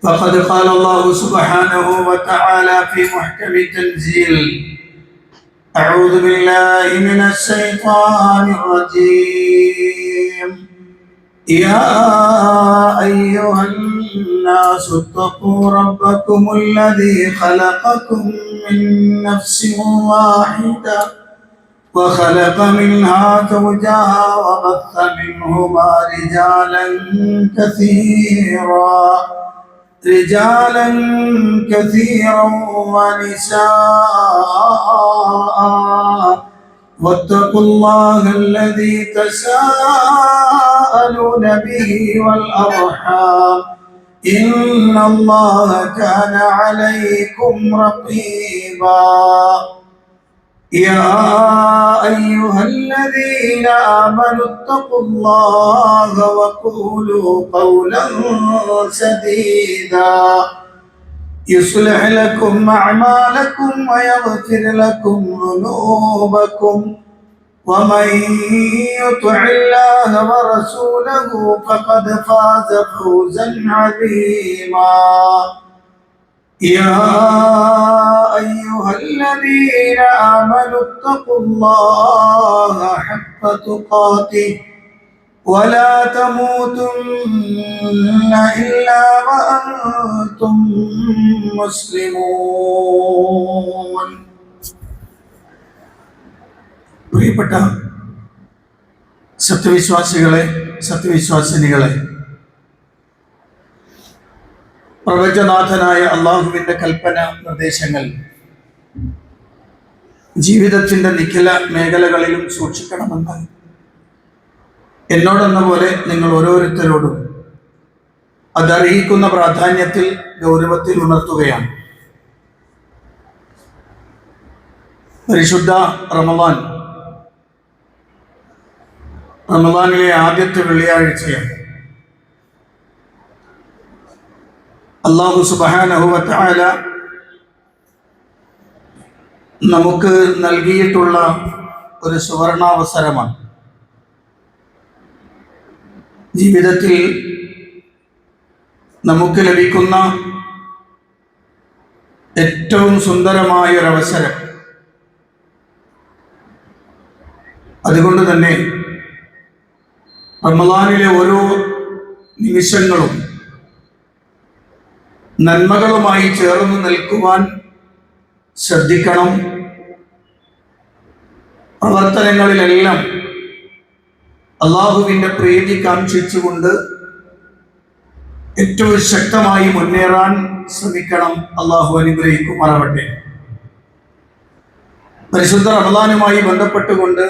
فقد قال الله سبحانه وتعالى في محكم التنزيل: أعوذ بالله من الشيطان الرجيم. يا أيها الناس اتقوا ربكم الذي خلقكم من نفس واحدة وخلق منها زوجها وبث منهما رجالا كثيرا ونساء واتقوا الله الذي تساءلون به والأرحام إن الله كان عليكم رقيبا. يا أيها الذين آمنوا اتقوا الله وقولوا قولا سديدا يصلح لكم أعمالكم ويغفر لكم ذنوبكم ومن يطع الله ورسوله فقد فاز فوزا عظيما. يا أيها الذين آمنوا اتقوا الله حق تقاته ولا تموتن إلا وأنتم مسلمون. പ്രിയപ്പെട്ട സത്യവിശ്വാസികളെ, സത്യവിശ്വാസിനികളെ, പ്രപഞ്ചനാഥനായ അള്ളാഹുവിൻ്റെ കൽപ്പന നിർദ്ദേശങ്ങൾ ജീവിതത്തിൻ്റെ നിഖില മേഖലകളിലും സൂക്ഷിക്കണമെന്ന് എന്നോടെന്ന പോലെ നിങ്ങൾ ഓരോരുത്തരോടും അതറിയിക്കുന്ന പ്രാധാന്യത്തിൽ ഗൗരവത്തിൽ ഉണർത്തുകയാണ്. പരിശുദ്ധ റമദാനിലെ ആദ്യത്തെ വെള്ളിയാഴ്ചയാണ്. അല്ലാഹു സുബ്ഹാനഹു വ തആല നമുക്ക് നൽകിയിട്ടുള്ള ഒരു സുവർണാവസരമാണ്. ജീവിതത്തിൽ നമുക്ക് ലഭിക്കുന്ന ഏറ്റവും സുന്ദരമായ ഒരവസരം. അതുകൊണ്ട് തന്നെ റമദാനിലെ ഓരോ നിമിഷങ്ങളും നന്മകളുമായി ചേർന്ന് നിൽക്കുവാൻ ശ്രദ്ധിക്കണം. പ്രവർത്തനങ്ങളിലെല്ലാം അള്ളാഹുവിൻ്റെ പ്രീതി കാംക്ഷിച്ചുകൊണ്ട് ഏറ്റവും ശക്തമായി മുന്നേറാൻ ശ്രമിക്കണം. അള്ളാഹു അനുഗ്രഹിക്കുമാറാവട്ടെ. പരിശുദ്ധ റമദാനുമായി ബന്ധപ്പെട്ടുകൊണ്ട്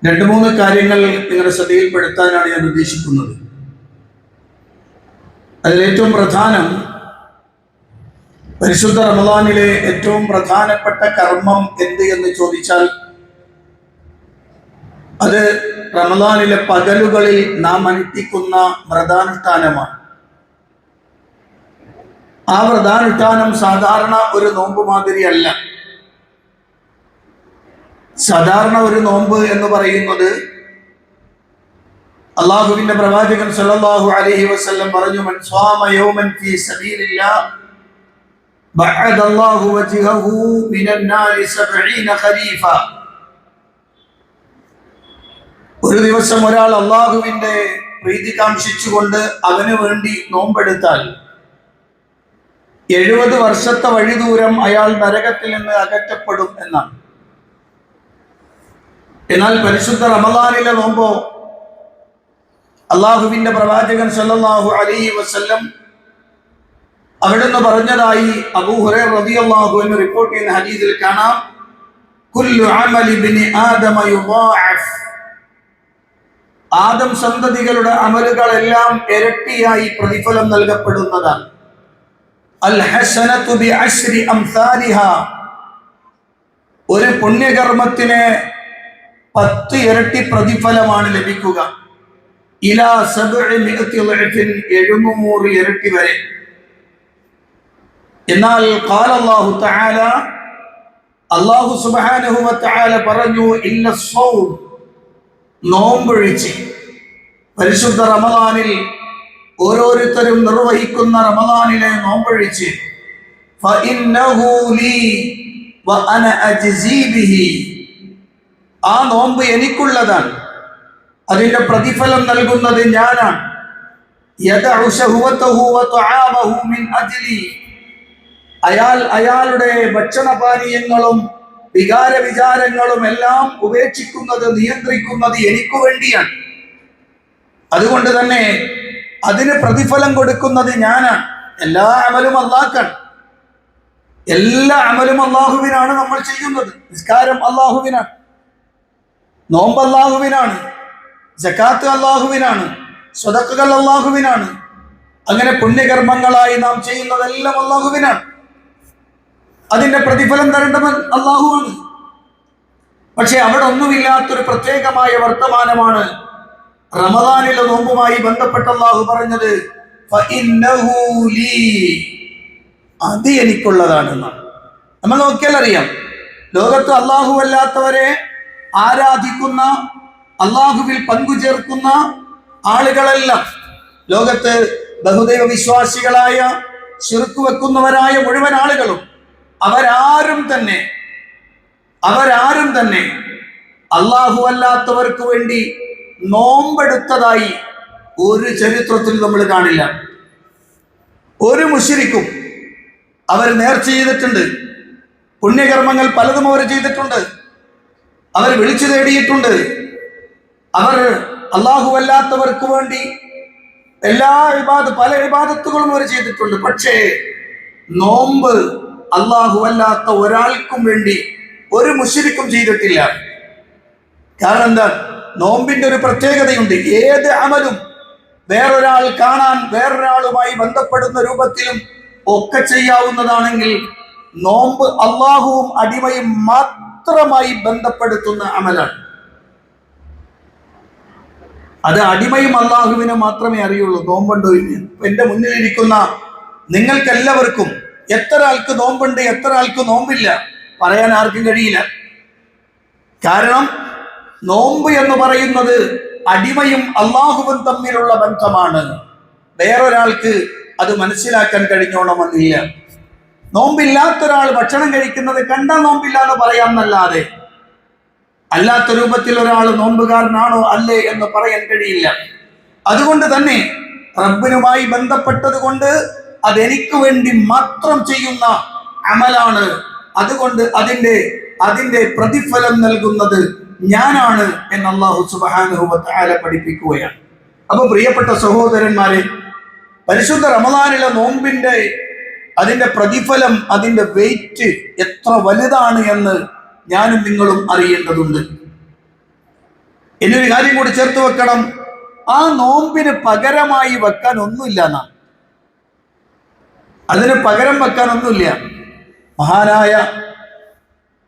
2-3 കാര്യങ്ങൾ നിങ്ങളുടെ ശ്രദ്ധയിൽപ്പെടുത്താനാണ് ഞാൻ ഉദ്ദേശിക്കുന്നത്. അതിലേറ്റവും പ്രധാനം, പരിശുദ്ധ റമദാനിലെ ഏറ്റവും പ്രധാനപ്പെട്ട കർമ്മം എന്ത് എന്ന് ചോദിച്ചാൽ അത് റമദാനിലെ പകലുകളിൽ നാം അനുഷ്ഠിക്കുന്ന വ്രതാനുഷ്ഠാനമാണ്. ആ വ്രതാനുഷ്ഠാനം സാധാരണ ഒരു നോമ്പ് മാതിരിയല്ല. സാധാരണ ഒരു നോമ്പ് എന്ന് പറയുന്നത് അല്ലാഹുവിന്റെ പ്രവാചകൻ സല്ലല്ലാഹു അലൈഹി വസല്ലം പറഞ്ഞു: മൻ സ്വാമ യൗമൻ ഫീ സബീലില്ലാഹ് ബഅദല്ലാഹു വജ്ഹഹു മിനൻ നാരി 70 ഖരീഫ. ഒരു ദിവസം ഒരാൾ അല്ലാഹുവിന്റെ പ്രീതി കാംക്ഷിച്ചുകൊണ്ട് അവന് വേണ്ടി നോമ്പെടുത്താൽ 70 വർഷത്തെ വഴി ദൂരം അയാൾ നരകത്തിൽ നിന്ന് അകറ്റപ്പെടും എന്നാണ്. എന്നാൽ പരിശുദ്ധ റമദാനിലെ നോമ്പോ അള്ളാഹുവിന്റെ പ്രവാചകൻ സല്ലല്ലാഹു അലൈഹി വസല്ലം അവിടുന്ന് പറഞ്ഞതായി അബൂ ഹുറൈറ റളിയല്ലാഹു അൻഹു റിപ്പോർട്ട് ചെയ്യുന്ന ഹദീസിൽ കാണാം: കുല്ലു അമലി ഇബ്നി ആദമ യുദാഅഫ്. ആദം സന്തതികളുടെ അമലുകളെല്ലാം ഇരട്ടിയായി പ്രതിഫലം നൽകപ്പെടുന്നതാണ്. അൽ ഹസനതു ബിഅശ്രി അംസാലിഹാ. ഒരു പുണ്യകർമ്മത്തിന് 10 ഇരട്ടി പ്രതിഫലമാണ് ലഭിക്കുക. ഇലാ 700 ഇരട്ടി വരെ. എന്നാൽ ഖാല അല്ലാഹു തആല, അല്ലാഹു സുബ്ഹാനഹു വ തആല പറഞ്ഞു: ഇന്ന സ്വൗം, നോമ്പൊഴിച്ച് പരിശുദ്ധ റമദാനിൽ ഓരോരുത്തരും നിർവഹിക്കുന്ന റമദാനിലെ നോമ്പൊഴിച്ച് ഫഇന്നഹു ലീ വഅന അജ്സീ ബിഹി, ആ നോമ്പ് എനിക്കുള്ളതാണ്, അതിന്റെ പ്രതിഫലം നൽകുന്നത് ഞാനാണ്. യദഉ ശഹവതഹു വതആമഹു മിൻ അജ്ലി, അയാളുടെ ഭക്ഷണപാനീയങ്ങളും വികാര വിചാരങ്ങളും എല്ലാം ഉപേക്ഷിക്കുന്നത്, നിയന്ത്രിക്കുന്നത് എനിക്ക് വേണ്ടിയാണ്. അതുകൊണ്ട് തന്നെ അതിന് പ്രതിഫലം കൊടുക്കുന്നത് ഞാനാണ്. എല്ലാ അമലും അല്ലാഹ്ക്കാണ്. എല്ലാ അമലും അല്ലാഹുവിനാണ് നമ്മൾ ചെയ്യുന്നത്. നിസ്കാരം അല്ലാഹുവിനാണ്, നോമ്പ് അല്ലാഹുവിനാണ്, സകാത്ത് അല്ലാഹുവിനാണ്, സ്വതക്കകൾ അല്ലാഹുവിനാണ്. അങ്ങനെ പുണ്യകർമ്മങ്ങളായി നാം ചെയ്യുന്നതെല്ലാം അല്ലാഹുവിനാണ്. അതിന്റെ പ്രതിഫലം തരേണ്ടവൻ അല്ലാഹുവാണ്. പക്ഷെ അവിടെ ഒന്നുമില്ലാത്തൊരു പ്രത്യേകമായ വർത്തമാനമാണ് റമദാനിലെ നോമ്പുമായി ബന്ധപ്പെട്ട അല്ലാഹു പറഞ്ഞത്, ഫഇന്നഹു ലീ, അത് എനിക്കുള്ളതാണെന്നാണ്. നമ്മൾ നോക്കിയാൽ അറിയാം, ലോകത്ത് അല്ലാഹു അല്ലാത്തവരെ ആരാധിക്കുന്ന, അല്ലാഹുവിൽ പങ്കുചേർക്കുന്ന ആളുകളെല്ലാം, ലോകത്ത് ബഹുദൈവ വിശ്വാസികളായ, ശിർക്ക് വെക്കുന്നവരായ മുഴുവൻ ആളുകളും അവരാരും തന്നെ അല്ലാഹു അല്ലാത്തവർക്ക് വേണ്ടി നോമ്പെടുത്തതായി ഒരു ചരിത്രത്തിൽ നമ്മൾ കാണില്ല. ഒരു മുശ്രിക്കും അവർ നേർച്ച ചെയ്തിട്ടുണ്ട്, പുണ്യകർമ്മങ്ങൾ പലതും അവർ ചെയ്തിട്ടുണ്ട്, അവർ വിളിച്ചു തേടിയിട്ടുണ്ട്, അവർ അല്ലാഹു അല്ലാത്തവർക്ക് വേണ്ടി പല ഇബാദത്തുകളും അവർ ചെയ്തിട്ടുണ്ട്. പക്ഷേ നോമ്പ് അല്ലാഹു അല്ലാത്ത ഒരാൾക്കും വേണ്ടി ഒരു മുശ്രിക്കും ചെയ്തിട്ടില്ല. കാരണം എന്താ? നോമ്പിന്റെ ഒരു പ്രത്യേകതയുണ്ട്. ഏത് അമലും വേറൊരാൾ കാണാൻ, വേറൊരാളുമായി ബന്ധപ്പെടുന്ന രൂപത്തിലും ഒക്കെ ചെയ്യാവുന്നതാണെങ്കിൽ നോമ്പ് അല്ലാഹുവും അടിമയും മാത്രമായി ബന്ധപ്പെടുത്തുന്ന അമലാണ്. അത് അടിമയും അല്ലാഹുവിനെ മാത്രമേ അറിയുള്ളൂ. നോമ്പുണ്ടോ ഇല്ല. എന്റെ മുന്നിലിരിക്കുന്ന നിങ്ങൾക്കെല്ലാവർക്കും എത്ര ആൾക്ക് നോമ്പുണ്ട്, എത്ര ആൾക്ക് നോമ്പില്ല പറയാൻ ആർക്കും കഴിയില്ല. കാരണം നോമ്പ് എന്ന് പറയുന്നത് അടിമയും അല്ലാഹുവും തമ്മിലുള്ള ബന്ധമാണ്. വേറൊരാൾക്ക് അത് മനസ്സിലാക്കാൻ കഴിഞ്ഞോണമെന്നില്ല. നോമ്പില്ലാത്തൊരാൾ ഭക്ഷണം കഴിക്കുന്നത് കണ്ടാൽ നോമ്പില്ല എന്ന് പറയാമെന്നല്ലാതെ അല്ലാത്ത രൂപത്തിൽ ഒരാൾ നോമ്പുകാരനാണോ അല്ലേ എന്ന് പറയാൻ കഴിയില്ല. അതുകൊണ്ട് തന്നെ റബ്ബിനുമായി ബന്ധപ്പെട്ടത് കൊണ്ട് അതെനിക്ക് വേണ്ടി മാത്രം ചെയ്യുന്ന അമലാണ്. അതുകൊണ്ട് അതിന്റെ പ്രതിഫലം നൽകുന്നത് ഞാനാണ് എന്ന് അല്ലാഹു സുബ്ഹാനഹു വ തആല പഠിപ്പിക്കുകയാണ്. അപ്പൊ പ്രിയപ്പെട്ട സഹോദരന്മാരെ, പരിശുദ്ധ റമദാനിലെ നോമ്പിന്റെ അതിന്റെ പ്രതിഫലം, അതിന്റെ വെയിറ്റ് എത്ര വലുതാണ് എന്ന് ഞാനും നിങ്ങളും അറിയേണ്ടതുണ്ട്. ഇനിയൊരു കാര്യം കൂടി ചേർത്ത് വെക്കണം. ആ നോമ്പിന് പകരമായി വെക്കാൻ ഒന്നുമില്ല എന്നാണ്. അതിന് പകരം വെക്കാൻ ഒന്നുമില്ല. മഹാനായ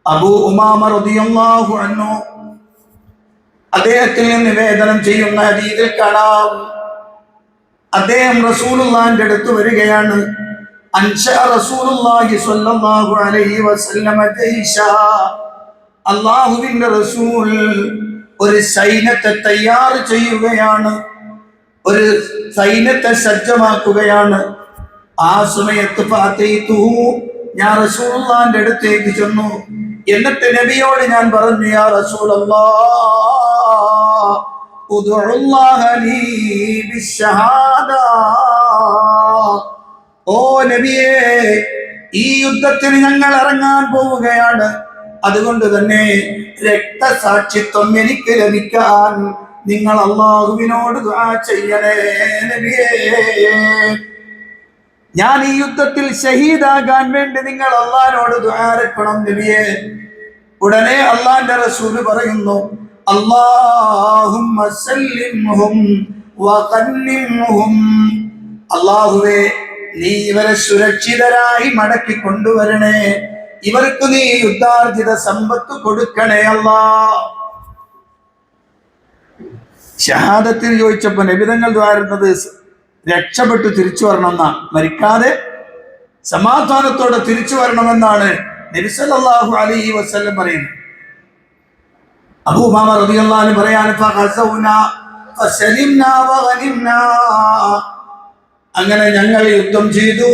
അബൂ ഉമാമ റളിയല്ലാഹു അൻഹു അദ്ദേഹത്തിൽ നിന്ന് നിവേദനം ചെയ്യുന്ന ഹദീസിൽ കാണാം, അദ്ദേഹം റസൂലുള്ളാഹിന്റെ അടുത്ത് വരികയാണ്. അൻശഅ റസൂലുള്ളാഹി സ്വല്ലല്ലാഹു അലൈഹി വസല്ലമ ജയ്ശ, അല്ലാഹുവിന്റെ റസൂൽ ഒരു സൈന്യത്തെ തയ്യാർ ചെയ്യുകയാണ്, ഒരു സൈന്യത്തെ സജ്ജമാക്കുകയാണ്. ആ സമയത്ത് ഫഅതൈതുഹു, ഞാൻ റസൂലുള്ളാഹിന്റെ അടുത്തേക്ക് ചെന്നു. എന്നിട്ട് നബിയോട് ഞാൻ പറഞ്ഞു, യാ റസൂലല്ലാഹ് ഉദ്ഉല്ലാഹ ലീ ബിശ്ശഹാദ, ഓ നബിയേ, ഈ യുദ്ധത്തിന് ഞങ്ങൾ ഇറങ്ങാൻ പോവുകയാണ്. അതുകൊണ്ട് തന്നെ രക്തസാക്ഷിത്വം എനിക്ക് ലഭിക്കാൻ നിങ്ങൾ അല്ലാഹുവിനോട് ദുആ ചെയ്യണേ നബിയേ. ഞാൻ ഈ യുദ്ധത്തിൽ ഷഹീദാകാൻ വേണ്ടി നിങ്ങൾ അല്ലാഹുവിനോട് ദുആ ചെയ്യണം നബിയേ. ഉടനെ അല്ലാഹുവിന്റെ റസൂൽ പറയുന്നു, അല്ലാഹുമ്മ സല്ലിംഹും വഖന്നിംഹും, അല്ലാഹുവേ നീ ഇവരെ സുരക്ഷിതരായി മടക്കി കൊണ്ടുവരണേ, ഇവർക്ക് നീ യുദ്ധാർജിത സമ്പത്ത് കൊടുക്കണേ അല്ലാഹ്. ഷഹാദത്തിന് ചോദിച്ചപ്പോ നബിതങ്ങൾ ദ്വാരുന്നത് രക്ഷപ്പെട്ടു തിരിച്ചു വരണമെന്നാണ്, മരിക്കാതെ സമാധാനത്തോടെ തിരിച്ചു വരണമെന്നാണ് നബി സല്ലല്ലാഹു അലൈഹി വസല്ലം പറയുന്നത്. അബൂ ഉമാമ റളിയല്ലാഹു അൻഹു പറയാണ്, ഫഗസൗനാ ഫസലിംനാ വഗനിംനാ, അങ്ങനെ ഞങ്ങൾ യുദ്ധം ചെയ്തു,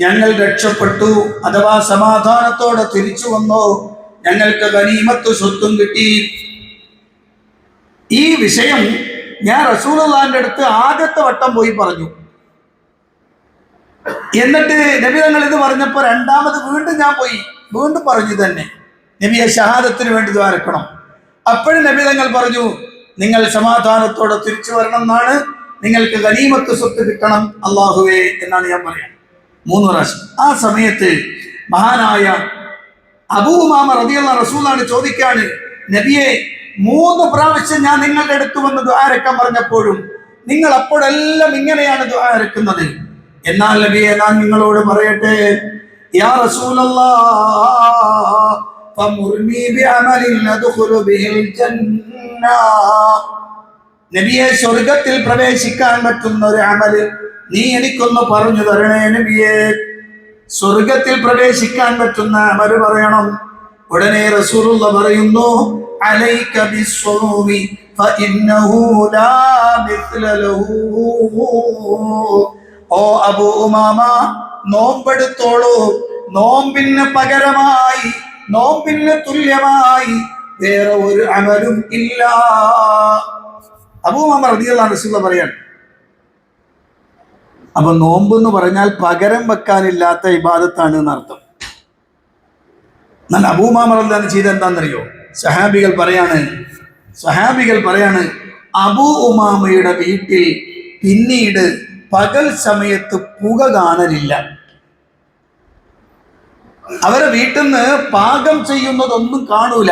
ഞങ്ങൾ രക്ഷപ്പെട്ടു, അഥവാ സമാധാനത്തോടെ തിരിച്ചു വന്നു, ഞങ്ങൾക്ക് ഗനീമത്ത് സ്വത്തും കിട്ടി. ഈ വിഷയം ഞാൻ റസൂലുള്ളാഹിന്റെ അടുത്ത് ആദ്യത്തെ വട്ടം പോയി പറഞ്ഞു. എന്നിട്ട് നബി തങ്ങൾ ഇത് പറഞ്ഞപ്പോൾ രണ്ടാമത് വീണ്ടും ഞാൻ പോയി വീണ്ടും പറഞ്ഞു തന്നെ, നബിയെ ഷഹാദത്തിന് വേണ്ടി ദ്വാരക്കണം. അപ്പോഴും നബി തങ്ങൾ പറഞ്ഞു, നിങ്ങൾ സമാധാനത്തോടെ തിരിച്ചു വരണം എന്നാണ്, നിങ്ങൾക്ക് ഗനീമത്ത് സ്വത്ത് കിട്ടണം അല്ലാഹുവേ എന്നാണ് ഞാൻ പറയാം. 3 പ്രാവശ്യം. ആ സമയത്ത് മഹാനായ അബൂ ഉമാമ റളിയല്ലാഹു റസൂലാണ് ചോദിക്കാണ്, നബിയെ 3 പ്രാവശ്യം ഞാൻ നിങ്ങളുടെ അടുത്ത് വന്ന് ദുആ ഇറക്കാൻ പറഞ്ഞപ്പോഴും നിങ്ങൾ അപ്പോഴെല്ലാം ഇങ്ങനെയാണ് ദുആ ഇറക്കുന്നത്. എന്നാൽ നബിയെ ഞാൻ നിങ്ങളോട് പറയട്ടെ, യാ റസൂലല്ലാഹ് ഫമുർനി ബിഅമലിൻ അദ്ഖുലു ബിഹിൽ ജന്ന, നബിയെ സ്വർഗത്തിൽ പ്രവേശിക്കാൻ പറ്റുന്ന ഒരു അമല് നീ എനിക്കൊന്ന് പറഞ്ഞു തരണേ നബിയെ. സ്വർഗത്തിൽ പ്രവേശിക്കാൻ പറ്റുന്ന അമല് പറയണം. ഉടനെ റസൂലുള്ളാഹി പറയുന്നു, അലൈക ബിസ്സൗമി ഫഇന്നഹു ലാ മിസ്ല ലഹു. ഓ അബൂ ഉമാമ, നോമ്പെടുത്തോളൂ. നോമ്പിന് പകരമായി, നോമ്പിന് തുല്യമായി വേറെ ഒരു അമലും ഇല്ല. അബൂ ഉമാമ റളിയല്ലാഹു അൻഹു പറയാൻ. അപ്പൊ നോമ്പ് എന്ന് പറഞ്ഞാൽ പകരം വെക്കാനില്ലാത്ത ഇബാദത്താണ് എന്നർത്ഥം. എന്നാൽ അബൂ ഉമാമ റളിയല്ലാഹു അൻഹു ചെയ്ത എന്താണെന്നറിയോ? സഹാബികൾ പറയാണ്, അബൂ ഉമാമയുടെ വീട്ടിൽ പിന്നീട് പകൽ സമയത്ത് പുക കാണലില്ല. അവരെ വീട്ടിൽ നിന്ന് പാകം ചെയ്യുന്നതൊന്നും കാണൂല,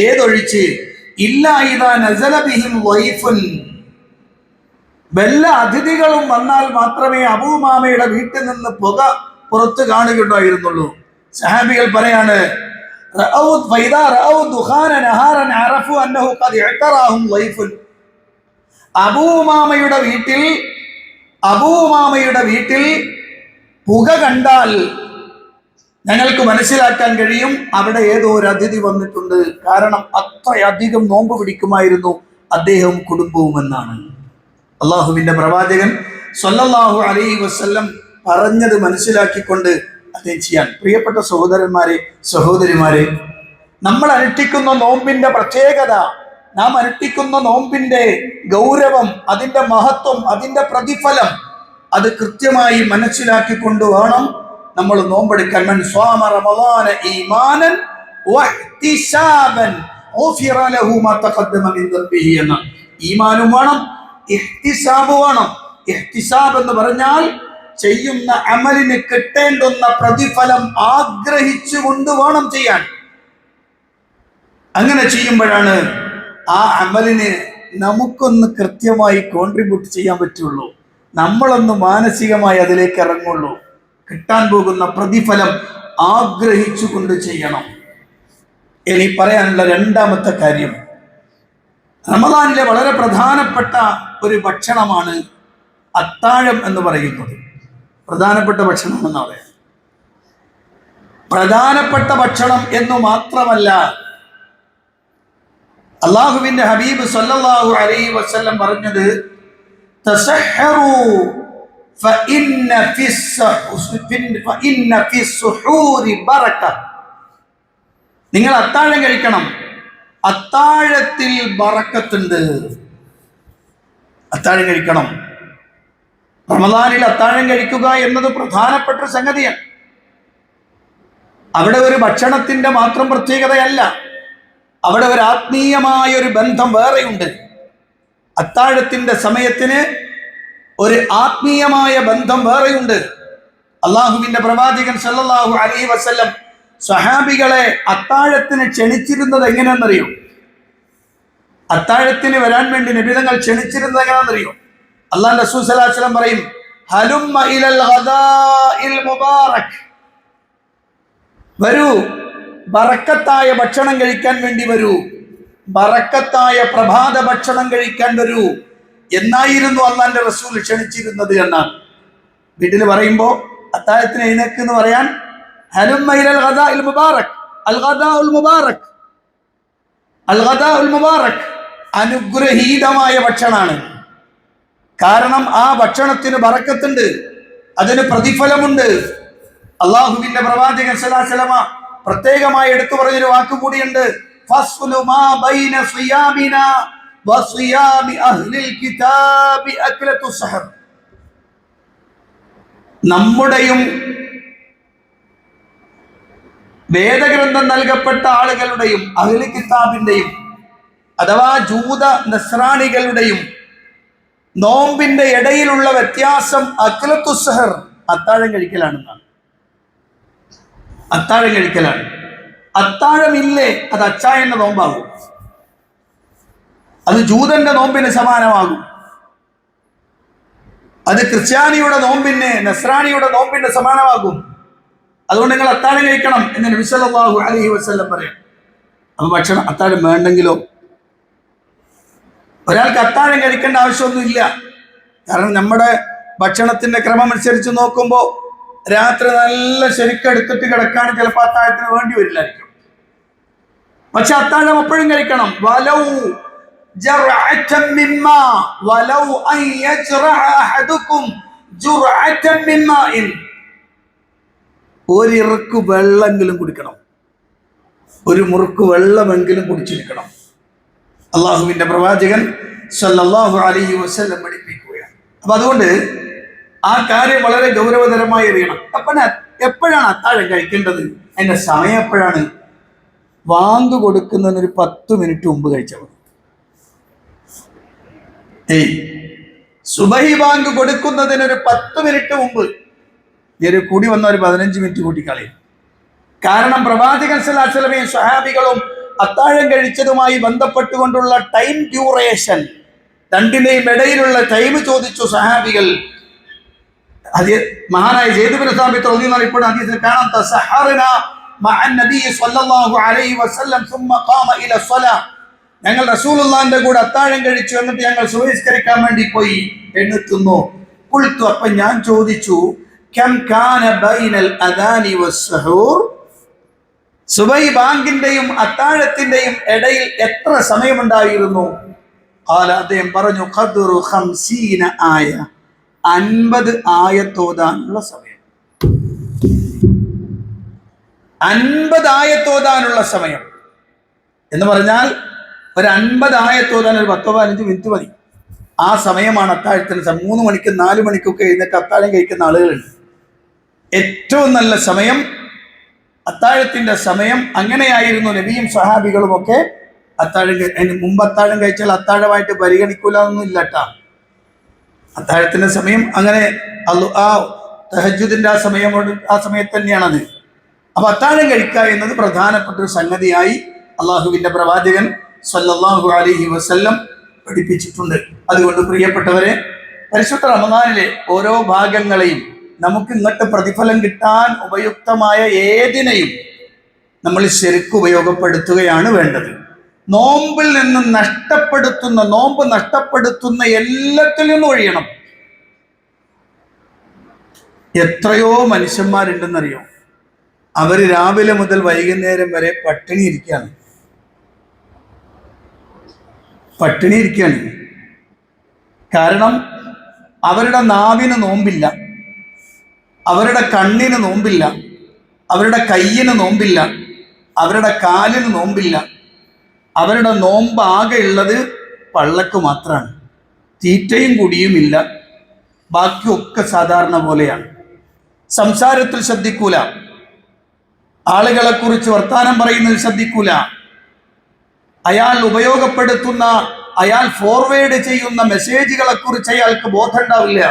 ഏതൊഴിച്ച് ഇല്ലാ ഇദാ നസല ബിഹിം വൈഫുൻ, വല്ല അതിഥികളും വന്നാൽ മാത്രമേ അബൂ ഉമാമയുടെ വീട്ടിൽ നിന്ന് പുക പുറത്ത് കാണുകയുണ്ടായിരുന്നുള്ളൂ. സഹാബികൾ പറയാണ്, അബൂ ഉമാമയുടെ വീട്ടിൽ പുക കണ്ടാൽ ഞങ്ങൾക്ക് മനസ്സിലാക്കാൻ കഴിയും അവിടെ ഏതോ ഒരു അതിഥി വന്നിട്ടുണ്ട്. കാരണം അത്രയധികം നോമ്പ് പിടിക്കുമായിരുന്നു അദ്ദേഹവും കുടുംബവും എന്നാണ് അള്ളാഹുവിന്റെ പ്രവാചകൻ സ്വല്ലല്ലാഹു അലൈഹി വസല്ലം പറഞ്ഞത് മനസ്സിലാക്കിക്കൊണ്ട് അതേ ചെയ്യാൻ. പ്രിയപ്പെട്ട സഹോദരന്മാരെ, സഹോദരിമാരെ, നമ്മൾ അനുഷ്ഠിക്കുന്ന നോമ്പിന്റെ പ്രത്യേകത, നാം അനുഷ്ഠിക്കുന്ന നോമ്പിന്റെ ഗൗരവം, അതിന്റെ മഹത്വം, അതിന്റെ പ്രതിഫലം അത് കൃത്യമായി മനസ്സിലാക്കിക്കൊണ്ട് വേണം നമ്മൾ നോമ്പെടുക്കാൻ. മൻ സ്വാമ റമളാന ഈമാനൻ വഹ്തിസാബൻ ഗുഫിറ ലഹു മാ തഖദ്ദമ മിൻ ദംബിഹി എന്ന ഈമാനും വേണം, ഇഹ്തിസാബ് വേണം. ഇഹ്തിസാബ് എന്ന് പറഞ്ഞാൽ ചെയ്യുന്ന അമലിന് കിട്ടേണ്ടുന്ന പ്രതിഫലം ആഗ്രഹിച്ചുകൊണ്ട് വേണം ചെയ്യാൻ. അങ്ങനെ ചെയ്യുമ്പോഴാണ് ആ അമലിന് നമുക്കൊന്ന് കൃത്യമായി കോൺട്രിബ്യൂട്ട് ചെയ്യാൻ പറ്റുള്ളൂ, നമ്മളൊന്ന് മാനസികമായി അതിലേക്ക് ഇറങ്ങുള്ളൂ. കിട്ടാൻ പോകുന്ന പ്രതിഫലം ആഗ്രഹിച്ചുകൊണ്ട് ചെയ്യണം. ഇനി പറയാനുള്ള രണ്ടാമത്തെ കാര്യം, റമദാനിലെ വളരെ പ്രധാനപ്പെട്ട ഒരു ഭക്ഷണമാണ് അത്താഴം എന്ന് പറയുന്നത്. പ്രധാനപ്പെട്ട ഭക്ഷണമെന്ന് പറയാം. പ്രധാനപ്പെട്ട ഭക്ഷണം എന്നു മാത്രമല്ല, അള്ളാഹുവിന്റെ ഹബീബ് സല്ലല്ലാഹു അലൈഹി വസല്ലം പറഞ്ഞത്, തസഹറു ഫഇന്ന ഫിസ്സുഹൂരി ബറക, നിങ്ങൾ അത്താഴം കഴിക്കണം, അത്താഴത്തിൽ ബറക്കത്തുണ്ട്. അത്താഴം കഴിക്കണം. റമദാനിൽ അത്താഴം കഴിക്കുക എന്നത് പ്രധാനപ്പെട്ട സംഗതിയാണ്. അവിടെ ഒരു ഭക്ഷണത്തിന്റെ മാത്രം പ്രത്യേകതയല്ല, അവിടെ ഒരു ആത്മീയമായ ഒരു ബന്ധം വേറെയുണ്ട്. അത്താഴത്തിന്റെ സമയത്തിന് ഒരു ആത്മീയമായ ബന്ധം വേറെയുണ്ട്. അള്ളാഹുവിന്റെ പ്രവാചകൻ സല്ലല്ലാഹു അലൈഹി വസല്ലം സ്വഹാബികളെ അത്താഴത്തിന് ക്ഷണിച്ചിരുന്നത് എങ്ങനെയാണെന്നറിയോ? അത്താഴത്തിന് വരാൻ വേണ്ടി നബിതങ്ങൾ ക്ഷണിച്ചിരുന്നത് എങ്ങനെയാണെന്നറിയോ? അല്ലാഹുവിന്റെ റസൂൽ സ്വല്ലല്ലാഹു അലൈഹി വസല്ലം പറയും, ഹലുമ്മ ഇലൽ ഗദാഇൽ മുബാറക്, വരൂ ബറക്കത്തായ ഭക്ഷണം കഴിക്കാൻ വേണ്ടി വരൂ, ബറക്കത്തായ പ്രഭാത ഭക്ഷണം കഴിക്കാൻ വരൂ എന്നായിരുന്നു അല്ലാഹുവിന്റെ റസൂൽ ക്ഷണിച്ചിരുന്നത് എന്നാണ്. വീട്ടിൽ പറയുമ്പോൾ അത്താഴത്തിന് എഴുന്നേക്ക് എന്ന് പറയാൻ ഹലുമ്മ ഇലൽ ഗദാഇൽ മുബാറക്, അൽ ഗദാഉൽ മുബാറക്, അൽ ഗദാഉൽ മുബാറക് അനുഗ്രഹീതമായ ഭക്ഷണമാണ്. കാരണം ആ ഭക്ഷണത്തിന് ബറക്കത്തുണ്ട്, അതിന് പ്രതിഫലമുണ്ട്. അള്ളാഹുവിന്റെ പ്രവാചകൻ സല്ലല്ലാഹു അലൈഹി വസല്ലമ പ്രത്യേകമായി എടുത്തു പറഞ്ഞൊരു വാക്കുകൂടിയുണ്ട്, ഫസ്ലു മാ ബൈന സിയാമിനാ വസിയാമി അഹ്ലിൽ കിതാബി അക്ലത്തു സഹർ. നമ്മുടെയും വേദഗ്രന്ഥം നൽകപ്പെട്ട ആളുകളുടെയും അഹ്ലി കിതാബിന്റെയും അഥവാ ജൂത നസ്രാണികളുടെയും നോമ്പിന്റെ ഇടയിലുള്ള വ്യത്യാസം അക്ലത്തു സഹർ, അത്താഴം കഴിക്കലാണെന്നാണ്. അത്താഴം കഴിക്കലാണ്. അത്താഴമില്ലേ അത് അച്ചായന്റെ നോമ്പാകും, അത് ജൂതന്റെ നോമ്പിന് സമാനമാകും, അത് ക്രിസ്ത്യാനിയുടെ നോമ്പിന് നസ്രാണിയുടെ നോമ്പിന് സമാനമാകും. അതുകൊണ്ട് നിങ്ങൾ അത്താഴം കഴിക്കണം എന്ന് നബി സല്ലല്ലാഹു അലൈഹി വസല്ലം പറയും. അപ്പൊ ഭക്ഷണം അത്താഴം വേണ്ടെങ്കിലോ? ഒരാൾക്ക് അത്താഴം കഴിക്കേണ്ട ആവശ്യമൊന്നുമില്ല. കാരണം നമ്മുടെ ഭക്ഷണത്തിന്റെ ക്രമം അനുസരിച്ച് നോക്കുമ്പോൾ രാത്രി നല്ല ശരിക്കെടുത്തിട്ട് കിടക്കാൻ ചിലപ്പോൾ അത്താഴത്തിന് വേണ്ടി വരില്ലായിരിക്കും. പക്ഷെ അത്താഴം എപ്പോഴും കഴിക്കണം. വലൗ ജർഅതൻ മിമ്മാ വലൗ അൻ യജ്റഅ അഹദുകും ജുർഅതൻ മിമ്മാഇൻ, ഒരു ഇറക്ക് വെള്ളമെങ്കിലും കുടിക്കണം, ഒരു മുറുക്ക് വെള്ളമെങ്കിലും കുടിച്ചിരിക്കണം. അള്ളാഹുവിന്റെ പ്രവാചകൻ സല്ലല്ലാഹു അലൈഹി വസല്ലം പഠിപ്പിക്കുകയാണ്. അപ്പൊ അതുകൊണ്ട് ആ കാര്യം വളരെ ഗൗരവതരമായി അറിയണം. എപ്പോഴാണ് അത്താഴം കഴിക്കേണ്ടത്? അതിന്റെ സമയം എപ്പോഴാണ്? വാങ്ക് കൊടുക്കുന്നതിന് ഒരു 10 മിനിറ്റ് മുമ്പ് കഴിച്ചാൽ മതി. സുബഹി ബാങ്ക് കൊടുക്കുന്നതിന് ഒരു 10 മിനിറ്റ് മുമ്പ്. ഒരു കൂടി വന്ന ഒരു 15 മിനിറ്റ് കൂട്ടിക്കളയും. കാരണം പ്രവാചകൻ സല്ലല്ലാഹു അലൈഹി വസല്ലമയും സ്വഹാബികളും അത്താഴം കഴിച്ചതുമായി ബന്ധപ്പെട്ടുകൊണ്ടുള്ള ടൈം ഡ്യൂറേഷൻ, രണ്ടിന്റെയും ഇടയിലുള്ള ടൈം ചോദിച്ചു സ്വഹാബികൾ. മഹാനായ സയ്യിദ് ഇബ്നു സാബിത്ത് റളിയല്ലാഹു അൻഹു ഹദീസിൽ കാണാം, തസഹറനാ മഅൻ നബി സ്വല്ലല്ലാഹു അലൈഹി വസല്ലം ثم قام الى الصلاه, ഞങ്ങൾ റസൂലുള്ളാഹിന്റെ കൂടെ അത്താഴം കഴിച്ചു, എന്നിട്ട് ഞങ്ങൾ സുബഹിസ്കരിക്കാൻ വേണ്ടി പോയി, എഴുന്നേൽക്കുന്നു. ഖുൽതു, അപ്പോൾ ഞാൻ ചോദിച്ചു, കം കാന ബൈനൽ അദാനി വസ്സഹൂർ, സുബഹി ബാങ്കിന്റെയും അത്താഴത്തിന്റെയും ഇടയിൽ എത്ര സമയമുണ്ടായിരുന്നു? ഖാല, അദ്ദേഹം പറഞ്ഞു, ഖദ്റു 50 ആയ, 50 ആയത്തോതാനുള്ള സമയം. 50 ആയത്തോതാനുള്ള സമയം എന്ന് പറഞ്ഞാൽ ഒരു 50 ആയത്തോതാൻ ഒരു 10-15 മിനിറ്റ് മതി. ആ സമയമാണ് അത്താഴത്തിന്. 3 മണിക്കും 4 മണിക്കൊക്കെ എഴുന്നേറ്റ് അത്താഴം കഴിക്കുന്ന ആളുകളുണ്ട്. ഏറ്റവും നല്ല സമയം അത്താഴത്തിന്റെ സമയം. അങ്ങനെയായിരുന്നു നബിയും സ്വഹാബികളും ഒക്കെ അത്താഴം. അതിന് മുമ്പ് അത്താഴം കഴിച്ചാൽ അത്താഴമായിട്ട് പരിഗണിക്കൂല എന്നൊന്നും ഇല്ലട്ടാ. അത്താഴത്തിന്റെ സമയം അങ്ങനെ ആ തഹജ്ജുദിന്റെ ആ സമയത്ത് തന്നെയാണത്. അപ്പൊ അത്താഴം കഴിക്കുക എന്നത് പ്രധാനപ്പെട്ട ഒരു സംഗതിയായി അള്ളാഹുവിന്റെ പ്രവാചകൻ സല്ലല്ലാഹു അലൈഹി വസല്ലം പഠിപ്പിച്ചിട്ടുണ്ട്. അതുകൊണ്ട് പ്രിയപ്പെട്ടവരെ, പരിശുദ്ധ റമദാനിലെ ഓരോ ഭാഗങ്ങളെയും നമുക്ക് ഇങ്ങോട്ട് പ്രതിഫലം കിട്ടാൻ ഉപയുക്തമായ ഏതിനെയും നമ്മൾ ശരിക്കും ഉപയോഗപ്പെടുത്തുകയാണ് വേണ്ടത്. നോമ്പിൽ നിന്ന് നോമ്പ് നഷ്ടപ്പെടുത്തുന്ന എല്ലാത്തിൽ നിന്നും ഒഴിയണം. എത്രയോ മനുഷ്യന്മാരുണ്ടെന്നറിയോ, അവര് രാവിലെ മുതൽ വൈകുന്നേരം വരെ പട്ടിണി ഇരിക്കുകയാണ്. കാരണം അവരുടെ നാവിന് നോമ്പില്ല, അവരുടെ കണ്ണിന് നോമ്പില്ല, അവരുടെ കയ്യിന് നോമ്പില്ല, അവരുടെ കാലിന് നോമ്പില്ല. അവരുടെ നോമ്പ് ആകെ ഉള്ളത് പള്ളക്ക് മാത്രമാണ്. തീറ്റയും കുടിയുമില്ല, ബാക്കിയൊക്കെ സാധാരണ പോലെയാണ്. സംസാരത്തിൽ ശ്രദ്ധിക്കൂല, ആളുകളെ കുറിച്ച് വർത്താനം പറയുന്നതിൽ ശ്രദ്ധിക്കൂല, അയാൾ ഉപയോഗപ്പെടുത്തുന്ന, അയാൾ ഫോർവേഡ് ചെയ്യുന്ന മെസ്സേജുകളെ കുറിച്ച് അയാൾക്ക് ബോധം ഉണ്ടാവില്ല.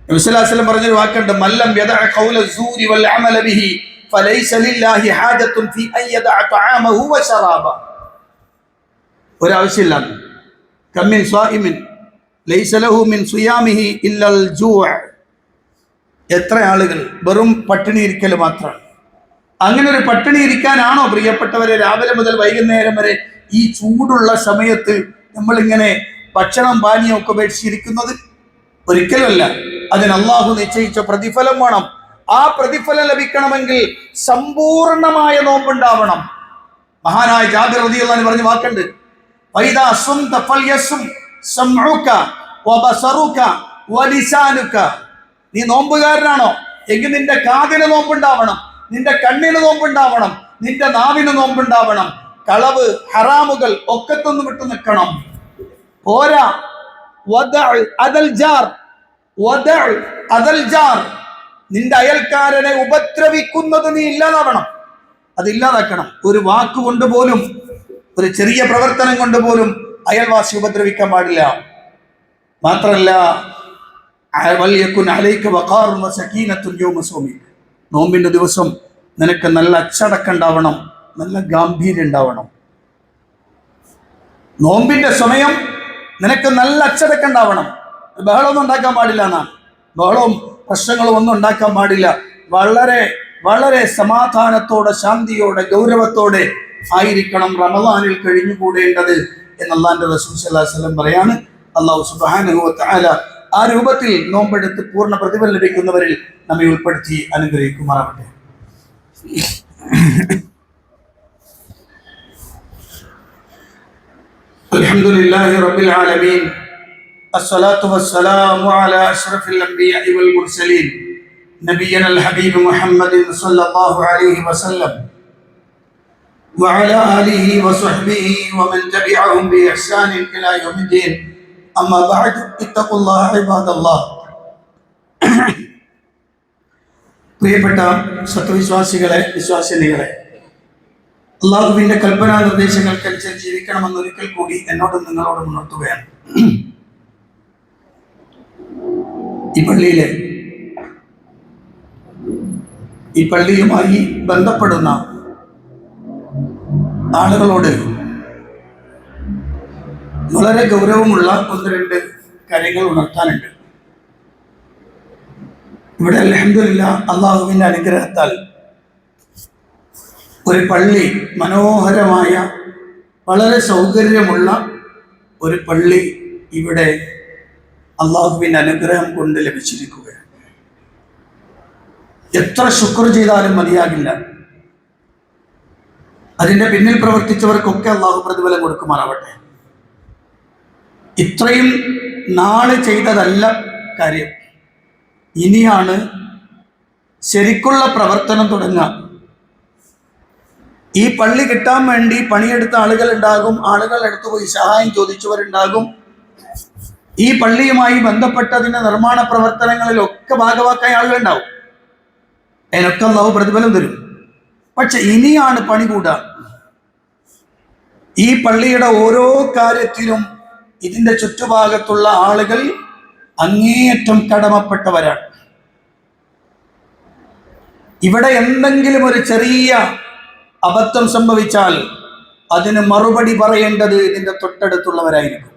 നബി സല്ലല്ലാഹു അലൈഹി വസല്ലം പറഞ്ഞൊരു വാക്കുണ്ട്, മല്ലം യദഅ ഖൗല സൂരി വൽ അമല ബിഹി ഫലൈസ ലില്ലാഹി ഹാജത്തുൻ ഫീ അൻ യദഅ തആമഹു വശറാബ. ഒരാവശ്യമില്ല. കമ്മിൻ സ്വാഇമിൻ ലൈസ ലഹു മിൻ സിയാമിഹി ഇല്ലൽ ജൂഅ. എത്ര ആളുകൾ വെറും പട്ടിണി ഇരിക്കൽ മാത്രമാണ്. അങ്ങനെ ഒരു പട്ടിണി ഇരിക്കാനാണോ പ്രിയപ്പെട്ടവരെ രാവിലെ മുതൽ വൈകുന്നേരം വരെ ഈ ചൂടുള്ള സമയത്ത് നമ്മളിങ്ങനെ ഭക്ഷണം പാനീയമൊക്കെ ഉപേക്ഷിച്ചിരിക്കുന്നത്? ഒരിക്കലുമല്ല. അതിന് അള്ളാഹു നിശ്ചയിച്ച പ്രതിഫലം വേണം. ആ പ്രതിഫലം ലഭിക്കണമെങ്കിൽ സമ്പൂർണമായ നോമ്പുണ്ടാവണം. മഹാനായ ജാബിർ റളിയല്ലാഹു അൻഹു പറഞ്ഞ വാക്കുണ്ട്, ഫൈദാ സുംത ഫൽയസും സമഉക വബസറുക വലിസാനുക. നീ നോമ്പുകാരനാണോ എങ്കിൽ നിന്റെ കാതിന് നോമ്പുണ്ടാവണം, നിന്റെ കണ്ണിന് നോമ്പുണ്ടാവണം, നിന്റെ നാവിന് നോമ്പുണ്ടാവണം. കളവ്, ഹറാമുകൾ ഒക്കത്തൊന്ന് വിട്ടു നിൽക്കണം. പോരാ, നിന്റെ അയൽക്കാരനെ ഉപദ്രവിക്കുന്നത് നീ ഇല്ലാതാവണം, അതില്ലാതാക്കണം. ഒരു വാക്കുകൊണ്ട് പോലും, ഒരു ചെറിയ പ്രവർത്തനം കൊണ്ട് പോലും അയൽവാസി ഉപദ്രവിക്കാൻ പാടില്ല. മാത്രല്ല, നോമ്പിന്റെ ദിവസം നിനക്ക് നല്ല അച്ചടക്കം ഉണ്ടാവണം, നല്ല ഗാംഭീര്യം ഉണ്ടാവണം. നോമ്പിന്റെ സമയം നിനക്ക് നല്ല അച്ചടക്കം ഉണ്ടാവണം. ബഹളമൊന്നും ഉണ്ടാക്കാൻ പാടില്ല എന്നാണ്. ബഹളവും പ്രശ്നങ്ങളും ഒന്നും ഉണ്ടാക്കാൻ പാടില്ല. വളരെ വളരെ സമാധാനത്തോടെ, ശാന്തിയോടെ, ഗൗരവത്തോടെ ആയിരിക്കണം റമളാനിൽ കഴിഞ്ഞുകൂടേണ്ടത് എന്ന് അല്ലാഹുവിന്റെ റസൂൽ സ്വല്ലല്ലാഹു അലൈഹി വസല്ലം പറയാണ്. അല്ലാഹു സുബ്ഹാനഹു വ തആല ആ രൂപത്തിൽ നോമ്പെടുത്ത് പൂർണ്ണ പ്രതിഫലം ലഭിക്കുന്നവരിൽ നമ്മെ ഉൾപ്പെടുത്തി അനുഗ്രഹിക്കുമാറാവട്ടെ. അൽഹംദുലില്ലാഹി റബ്ബിൽ ആലമീൻ. الصلاة والسلام على أشرف الأنبياء والمرسلين نبينا الحبيب محمد صلى الله عليه وسلم وعلى آله وصحبه ومن تبعهم بإحسان إلى يوم الدين. أما بعد اتقوا الله عباد الله. പ്രിയപ്പെട്ട സത്യവിശ്വാസികളെ, വിശ്വാസിനികളെ, അള്ളാഹുവിന്റെ കൽപ്പനാ നിർദ്ദേശങ്ങൾക്കനുസരിച്ച് ജീവിക്കണമെന്ന് ഒരിക്കൽ കൂടി എന്നോടും നിങ്ങളോടും ഉണർത്തുകയാണ്. ഈ പള്ളിയുമായി ബന്ധപ്പെടുന്ന ആളുകളോട് വളരെ ഗൗരവമുള്ള ഒന്ന് രണ്ട് കാര്യങ്ങൾ ഉണർത്താനുണ്ട്. ഇവിടെ അൽഹംദുലില്ലാഹ് അള്ളാഹുവിന്റെ അനുഗ്രഹത്താൽ ഒരു പള്ളി, മനോഹരമായ വളരെ സൗകര്യമുള്ള ഒരു പള്ളി ഇവിടെ അള്ളാഹുവിന്റെ അനുഗ്രഹം കൊണ്ട് ലഭിച്ചിരിക്കുകയാണ്. എത്ര ശുക്ർ ചെയ്താലും മതിയാകില്ല. അതിന്റെ പിന്നിൽ പ്രവർത്തിച്ചവർക്കൊക്കെ അള്ളാഹു പ്രതിഫലം കൊടുക്കുമാറാവട്ടെ. ഇത്രയും നാള് ചെയ്തതല്ല കാര്യം, ഇനിയാണ് ശരിക്കുള്ള പ്രവർത്തനം തുടങ്ങുക. ഈ പള്ളി കിട്ടാൻ വേണ്ടി പണിയെടുത്ത ആളുകൾ ഉണ്ടാകും, ആളുകൾ എടുത്തു പോയി സഹായം ചോദിച്ചവരുണ്ടാകും. ഈ പള്ളിയുമായി ബന്ധപ്പെട്ടതിന്റെ നിർമ്മാണ പ്രവർത്തനങ്ങളിലൊക്കെ ഭാഗവാക്കായ ആളുകളുണ്ടാവും. അതിനൊക്കെ അള്ളാഹു പ്രതിഫലം തരും. പക്ഷെ ഇനിയാണ് പണി കൂടുക. ഈ പള്ളിയുടെ ഓരോ കാര്യത്തിലും ഇതിന്റെ ചുറ്റുഭാഗത്തുള്ള ആളുകൾ അങ്ങേയറ്റം കടമപ്പെട്ടവരാണ്. ഇവിടെ എന്തെങ്കിലും ഒരു ചെറിയ അബദ്ധം സംഭവിച്ചാൽ അതിന് മറുപടി പറയേണ്ടത് ഇതിന്റെ തൊട്ടടുത്തുള്ളവരായിരിക്കും.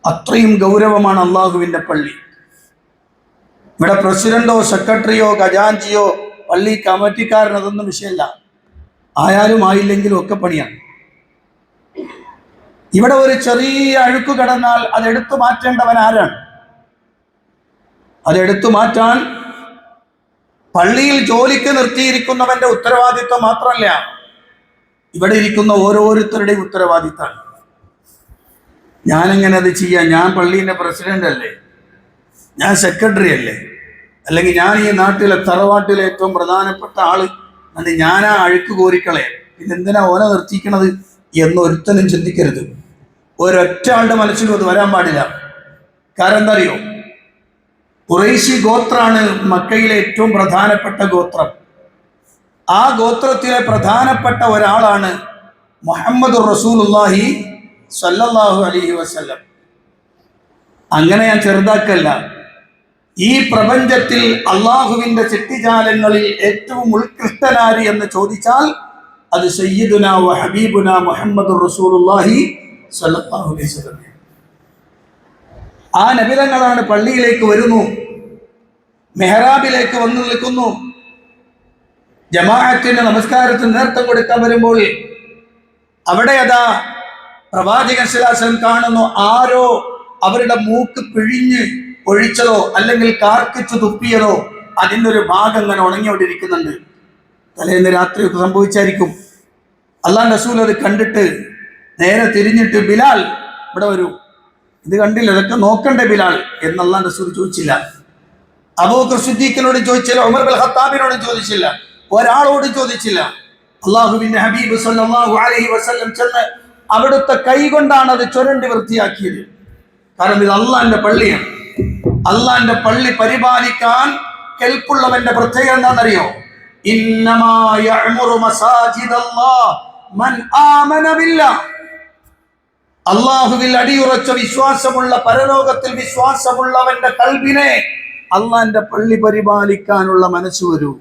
അത്രയും ഗൗരവമാണ് അള്ളാഹുവിന്റെ പള്ളി. ഇവിടെ പ്രസിഡന്റോ സെക്രട്ടറിയോ ഖജാൻജിയോ പള്ളി കമ്മിറ്റിക്കാരൻ അതൊന്നും വിഷയമല്ല. ആയാലും ആയില്ലെങ്കിലും ഒക്കെ പണിയാണ്. ഇവിടെ ഒരു ചെറിയ അഴുക്ക് കടന്നാൽ അതെടുത്തു മാറ്റേണ്ടവൻ ആരാണ്? അതെടുത്തു മാറ്റാൻ പള്ളിയിൽ ജോലിക്ക് നിർത്തിയിരിക്കുന്നവന്റെ ഉത്തരവാദിത്വം മാത്രമല്ല, ഇവിടെ ഇരിക്കുന്ന ഓരോരുത്തരുടെയും ഉത്തരവാദിത്തമാണ്. ഞാനെങ്ങനെ അത് ചെയ്യാം? ഞാൻ പള്ളീൻ്റെ പ്രസിഡന്റ് അല്ലേ, ഞാൻ സെക്രട്ടറി അല്ലേ, അല്ലെങ്കിൽ ഞാൻ ഈ നാട്ടിലെ തറവാട്ടിലെ ഏറ്റവും പ്രധാനപ്പെട്ട ആള്, അത് ഞാനാ അഴുക്ക് കോരിക്കളയാൻ, പിന്നെ എന്തിനാ ഓന നിർത്തിക്കണത് എന്നൊരുത്തനും ചിന്തിക്കരുത്. ഒരൊറ്റ ആളുടെ മനസ്സിലും അത് വരാൻ പാടില്ല. കാരണം എന്താ അറിയോ? ഖുറൈശി ഗോത്രാണ് മക്കയിലെ ഏറ്റവും പ്രധാനപ്പെട്ട ഗോത്രം. ആ ഗോത്രത്തിലെ പ്രധാനപ്പെട്ട ഒരാളാണ് മുഹമ്മദ് റസൂലുള്ളാഹി സല്ലല്ലാഹു അലൈഹി വസല്ലം. അങ്ങനെ ഞാൻ ചെറുതാക്കല്ല. ഈ പ്രപഞ്ചത്തിൽ അള്ളാഹുവിന്റെ ചിട്ടിജാലങ്ങളിൽ ഏറ്റവും ഉത്കൃഷ്ടനാരി എന്ന് ചോദിച്ചാൽ അത് സയ്യിദുനാ വ ഹബീബുനാ മുഹമ്മദ് റസൂലുള്ളാഹി സല്ലല്ലാഹു അലൈഹി വസല്ലം. ആ നബിതങ്ങളാണ് പള്ളിയിലേക്ക് വരുന്നു, മെഹ്റാബിലേക്ക് വന്നു നിൽക്കുന്നു. ജമാഅത്തിന്റെ നമസ്കാരത്തിന് നേതൃത്വം കൊടുക്കാൻ വരുമ്പോൾ അവിടെ അതാ പ്രവാചകൻ സ്വല്ലല്ലാഹു അലൈഹി വസല്ലം കാണുന്നു, ആരോ അവരുടെ മൂക്ക് പിഴിഞ്ഞ് ഒഴിച്ചതോ അല്ലെങ്കിൽ കാർക്കിച്ചു തുപ്പിയതോ അതിൻ്റെ ഒരു ഭാഗം അങ്ങനെ ഉണങ്ങിയോണ്ടിരിക്കുന്നുണ്ട്. തലേന്ന് രാത്രിയൊക്കെ സംഭവിച്ചായിരിക്കും. അല്ലാഹുവിന്റെ റസൂൽ അത് കണ്ടിട്ട് നേരെ തിരിഞ്ഞിട്ട്, ബിലാൽ ഇവിടെ വരൂ ഇത് കണ്ടില്ല, ഇതൊക്കെ നോക്കണ്ടേ ബിലാൽ എന്ന് അല്ലാഹുവിന്റെ റസൂൽ ചോദിച്ചില്ല. അബൂബക്കർ സിദ്ദീഖിനോടും ചോദിച്ചില്ല, ഉമർ ബിൻ ഖത്താബിനോടും ചോദിച്ചില്ല, ഒരാളോടും ചോദിച്ചില്ല. അള്ളാഹുവിന്റെ ഹബീബ് സല്ലല്ലാഹു അലൈഹി വസല്ലം ചെന്ന് അവിടുത്തെ കൈ കൊണ്ടാണ് അത് ചുരണ്ടി വൃത്തിയാക്കിയത്. കാരണം ഇത് അള്ളാന്റെ പള്ളിയാണ്. അള്ളാന്റെ പള്ളി പരിപാലിക്കാൻ കെൽപ്പുള്ളവന്റെ പ്രത്യേകത എന്താണെന്നറിയോ? ഇന്നമാ യഅ്മുറു മസാജിദല്ലാഹ് മൻ ആമന ബില്ലാഹ്. അള്ളാഹുവിൽ അടിയുറച്ച വിശ്വാസമുള്ള, പരലോകത്തിൽ വിശ്വാസമുള്ളവന്റെ കൽബിനെ അള്ളാന്റെ പള്ളി പരിപാലിക്കാനുള്ള മനസ്സ് വരൂ.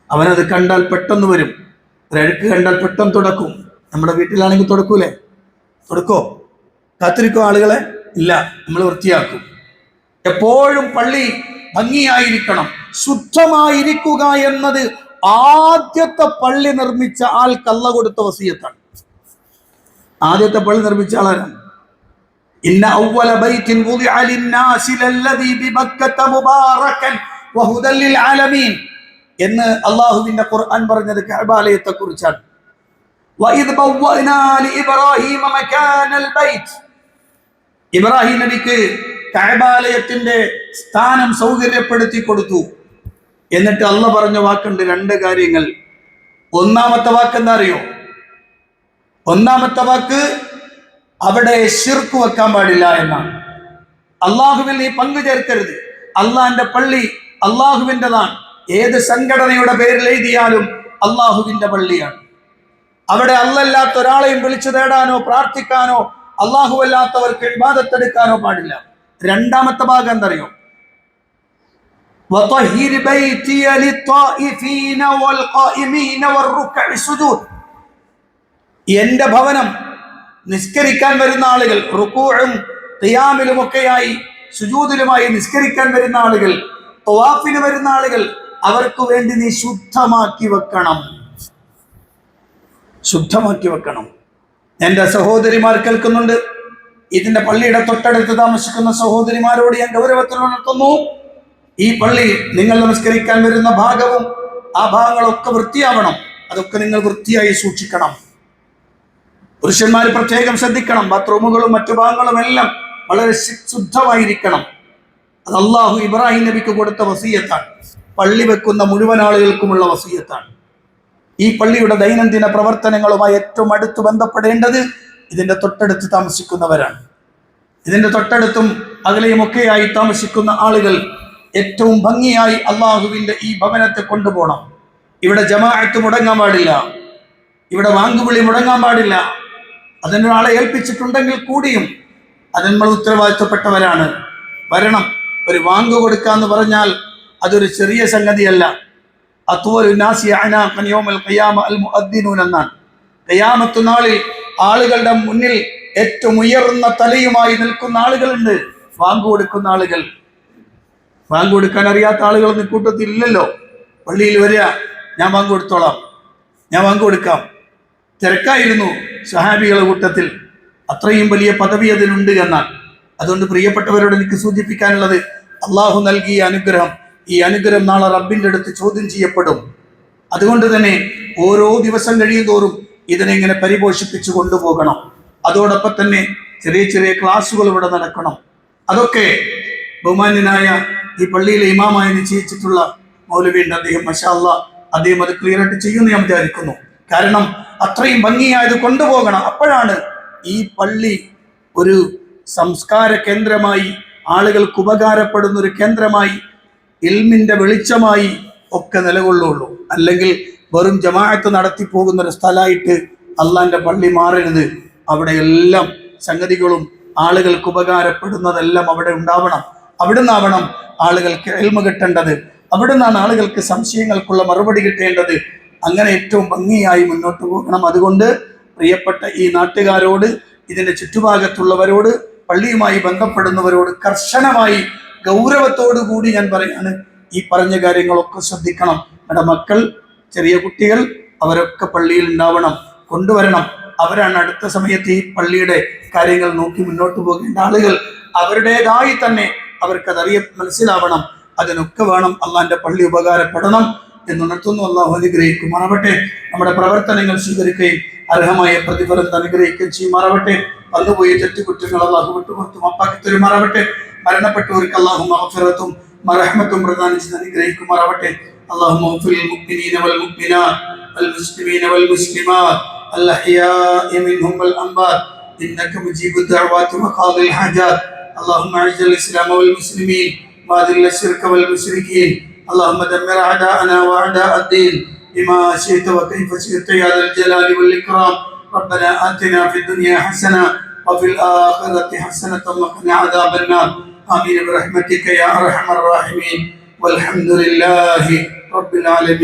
അവനത് കണ്ടാൽ പെട്ടെന്ന് വരും. ഒരഴുക്ക് കണ്ടാൽ പെട്ടെന്ന് തുടക്കും. നമ്മുടെ വീട്ടിലാണെങ്കിൽ തുടക്കൂലേ? തുടക്കോ? കാത്തിരിക്കോ ആളുകളെ? ഇല്ല, നമ്മൾ വൃത്തിയാക്കും. എപ്പോഴും പള്ളി ഭംഗിയായിരിക്കണം, ശുദ്ധമായിരിക്കുക എന്നത് ആദ്യത്തെ പള്ളി നിർമ്മിച്ച ആൾക്ക് അല്ലാഹു കൊടുത്ത വസിയത്താണ്. ആദ്യത്തെ പള്ളി നിർമ്മിച്ച ആളാണ്. ഇന്ന അവ്വല ബൈത്തിൻ വുദിഅ ലിന്നാസി ലല്ലദീ ബിബക്കത മുബാറകൻ വഹുദൽ ലിൽ ആലമീൻ എന്ന് അല്ലാഹുവിന്റെ ഖുർആൻ പറഞ്ഞത് കഅബാലയത്തെ കുറിച്ചാണ്. വഇദ് ബവ്വഅനാ ലിഇബ്രാഹീമ മകാനൽ ബൈത്ത്. ഇബ്രാഹിം നബിക്ക് കഅബാലയത്തിന്റെ സ്ഥാനം സൗകര്യപ്പെടുത്തി കൊടുത്തു. എന്നിട്ട് അല്ലാഹ് പറഞ്ഞ വാക്കുണ്ട്, രണ്ട് കാര്യങ്ങൾ. ഒന്നാമത്തെ വാക്ക് എന്താ അറിയോ? ഒന്നാമത്തെ വാക്ക് അവിടെ ശിർക്ക് വെക്കാൻ പാടില്ല എന്നാണ്. അള്ളാഹുവിൽ നീ പങ്കു ചേർക്കരുത്. അള്ളാഹിന്റെ പള്ളി അള്ളാഹുവിൻ്റെതാണ്. ഏത് സംഘടനയുടെ പേരിൽ എഴുതിയാലും അള്ളാഹുവിന്റെ പള്ളിയാണ്. അവിടെ അല്ലാത്ത ഒരാളെയും വിളിച്ചു തേടാനോ പ്രാർത്ഥിക്കാനോ അള്ളാഹു അല്ലാത്തവർക്ക് ഇബാദത്തെടുക്കാനോ പാടില്ല. രണ്ടാമത്തെ ഭാഗം എന്തറിയോ? വതഹിർ ബൈതിയ ലിത്വാഇഫീന വൽഖായിമീന വറുക്കഇ സുജൂദ്. എന്റെ ഭവനം നിസ്കരിക്കാൻ വരുന്ന ആളുകൾ, റുകൂഉം ഖിയാമിലുമൊക്കെയായി സുജൂദിലുമായി നിസ്കരിക്കാൻ വരുന്ന ആളുകൾ, തവാഫിന് വരുന്ന ആളുകൾ, അവർക്ക് വേണ്ടി നീ ശുദ്ധമാക്കി വെക്കണം. ശുദ്ധമാക്കി വെക്കണം. എൻ്റെ സഹോദരിമാർ കേൾക്കുന്നുണ്ട്. ഇതിന്റെ പള്ളിയുടെ തൊട്ടടുത്ത് താമസിക്കുന്ന സഹോദരിമാരോട് ഞാൻ ഗൗരവത്തിൽ ഉണർത്തുന്നു, ഈ പള്ളി നിങ്ങൾ നമസ്കരിക്കാൻ വരുന്ന ഭാഗവും ആ ഭാഗങ്ങളൊക്കെ വൃത്തിയാവണം. അതൊക്കെ നിങ്ങൾ വൃത്തിയായി സൂക്ഷിക്കണം. പുരുഷന്മാർ പ്രത്യേകം ശ്രദ്ധിക്കണം. ബാത്റൂമുകളും മറ്റു ഭാഗങ്ങളും എല്ലാം വളരെ ശുദ്ധമായിരിക്കണം. അത് അല്ലാഹു ഇബ്രാഹിം നബിക്ക് കൊടുത്ത വസിയത്താണ്. പള്ളി വെക്കുന്ന മുഴുവൻ ആളുകൾക്കുമുള്ള വസിയത്താണ്. ഈ പള്ളിയുടെ ദൈനംദിന പ്രവർത്തനങ്ങളുമായി ഏറ്റവും അടുത്ത് ബന്ധപ്പെടേണ്ടത് ഇതിന്റെ തൊട്ടടുത്ത് താമസിക്കുന്നവരാണ്. ഇതിന്റെ തൊട്ടടുത്തും അകലെയുമൊക്കെയായി താമസിക്കുന്ന ആളുകൾ ഏറ്റവും ഭംഗിയായി അള്ളാഹുവിന്റെ ഈ ഭവനത്തെ കൊണ്ടുപോകണം. ഇവിടെ ജമാഅത്ത് മുടങ്ങാൻ പാടില്ല. ഇവിടെ വാങ്കുവിളി മുടങ്ങാൻ പാടില്ല. അതിനൊരാളെ ഏൽപ്പിച്ചിട്ടുണ്ടെങ്കിൽ കൂടിയും അത് നമ്മൾ ഉത്തരവാദിത്തപ്പെട്ടവരാണ്. വരണം. ഒരു വാങ്ക് കൊടുക്കാന്ന് പറഞ്ഞാൽ അതൊരു ചെറിയ സംഗതിയല്ല. എന്നാണ്. ഖിയാമത്ത് നാളിൽ ആളുകളുടെ മുന്നിൽ ഏറ്റവും ഉയർന്ന തലയുമായി നിൽക്കുന്ന ആളുകളുണ്ട്, വാങ്ക് കൊടുക്കുന്ന ആളുകൾ. വാങ്ക് കൊടുക്കാൻ അറിയാത്ത ആളുകളൊന്നും കൂട്ടത്തിൽ ഇല്ലല്ലോ. പള്ളിയിൽ വരിക, ഞാൻ വാങ്ക് കൊടുത്തോളാം, ഞാൻ വാങ്ക് കൊടുക്കാം. തിരക്കായിരുന്നു സ്വഹാബികളുടെ കൂട്ടത്തിൽ. അത്രയും വലിയ പദവി അതിനുണ്ട് എന്നാൽ. അതുകൊണ്ട് പ്രിയപ്പെട്ടവരോട് എനിക്ക് സൂചിപ്പിക്കാനുള്ളത്, അള്ളാഹു നൽകിയ അനുഗ്രഹം, ഈ അനുഗ്രഹം നാളെ റബ്ബിൻ്റെ അടുത്ത് ചോദ്യം ചെയ്യപ്പെടും. അതുകൊണ്ട് തന്നെ ഓരോ ദിവസം കഴിയുന്തോറും ഇതിനെ ഇങ്ങനെ പരിപോഷിപ്പിച്ചു കൊണ്ടുപോകണം. അതോടൊപ്പം തന്നെ ചെറിയ ചെറിയ ക്ലാസ്സുകൾ ഇവിടെ നടക്കണം. അതൊക്കെ ബഹുമാന്യനായ ഈ പള്ളിയിലെ ഇമാമായി നിശ്ചയിച്ചിട്ടുള്ള മൗലവിയുണ്ട്, അദ്ദേഹം മാഷാ അല്ലാഹ്, അദ്ദേഹം അത് ക്ലിയർ ആയിട്ട് ചെയ്യുമെന്ന് ഞാൻ വിചാരിക്കുന്നു. കാരണം അത്രയും ഭംഗിയായത് കൊണ്ടുപോകണം. അപ്പോഴാണ് ഈ പള്ളി ഒരു സംസ്കാര കേന്ദ്രമായി, ആളുകൾക്ക് ഉപകാരപ്പെടുന്ന ഒരു കേന്ദ്രമായി, ഇൽമിന്റെ വെളിച്ചമായി ഒക്കെ നിലകൊള്ളുള്ളൂ. അല്ലെങ്കിൽ വെറും ജമാഅത്ത് നടത്തി പോകുന്ന ഒരു സ്ഥലമായിട്ട് അള്ളാന്റെ പള്ളി മാറരുത്. അവിടെ എല്ലാം സംഗതികളും ആളുകൾക്ക് ഉപകാരപ്പെടുന്നതെല്ലാം അവിടെ ഉണ്ടാവണം. അവിടുന്നാവണം ആളുകൾക്ക് ഇൽമ കിട്ടേണ്ടത്. അവിടുന്നാണ് ആളുകൾക്ക് സംശയങ്ങൾക്കുള്ള മറുപടി കിട്ടേണ്ടത്. അങ്ങനെ ഏറ്റവും ഭംഗിയായി മുന്നോട്ട് പോകണം. അതുകൊണ്ട് പ്രിയപ്പെട്ട ഈ നാട്ടുകാരോട്, ഇതിന്റെ ചുറ്റുഭാഗത്തുള്ളവരോട്, പള്ളിയുമായി ബന്ധപ്പെടുന്നവരോട് കർശനമായി ഗൗരവത്തോടു കൂടി ഞാൻ പറയാണ്, ഈ പറഞ്ഞ കാര്യങ്ങളൊക്കെ ശ്രദ്ധിക്കണം. നമ്മുടെ മക്കൾ, ചെറിയ കുട്ടികൾ, അവരൊക്കെ പള്ളിയിൽ ഉണ്ടാവണം, കൊണ്ടുവരണം. അവരാണ് അടുത്ത സമയത്ത് ഈ പള്ളിയുടെ കാര്യങ്ങൾ നോക്കി മുന്നോട്ട് പോകേണ്ട ആളുകൾ. അവരുടേതായി തന്നെ അവർക്കതറിയ മനസ്സിലാവണം. അതിനൊക്കെ വേണം അള്ളാന്റെ പള്ളി ഉപകാരപ്പെടണം എന്നുണർത്തുന്നു. അള്ളാഹു അനുഗ്രഹിക്കുമാറാവട്ടെ. നമ്മുടെ പ്രവർത്തനങ്ങൾ സ്വീകരിക്കുകയും അർഹമായ പ്രതിഫലം അനുഗ്രഹിക്കുകയും ചെയ്യുമാറാവട്ടെ. വന്നുപോയ തെറ്റുകുറ്റങ്ങൾ അള്ളാഹു വിട്ടുപുറത്തു മാപ്പാക്കി തരുമാറാവട്ടെ. മരണപ്പെട്ടവർക്ക് അള്ളാഹു മഗ്ഫിറത്തും മറഹ്മത്തും പ്രദാനം ചെയ്ത് അനുഗ്രഹിക്കുമാറാവട്ടെ. اللهم اغفر للمؤمنين والمؤمنات والمسلمين والمسلمات الأحياء منهم والأموات إنك مجيب الدعوات وقاضي الحاجات. اللهم أعز الإسلام والمسلمين وأذل الشرك والمشركين. اللهم دمر أعداءنا وأعداء الدين بما شئت وكيف شئت يا ذا الجلال والإكرام. ربنا آتنا في الدنيا حسنة وفي الآخرة حسنة وقنا عذاب النار. آمين برحمتك يا أرحم الراحمين والحمد لله رب العالمين.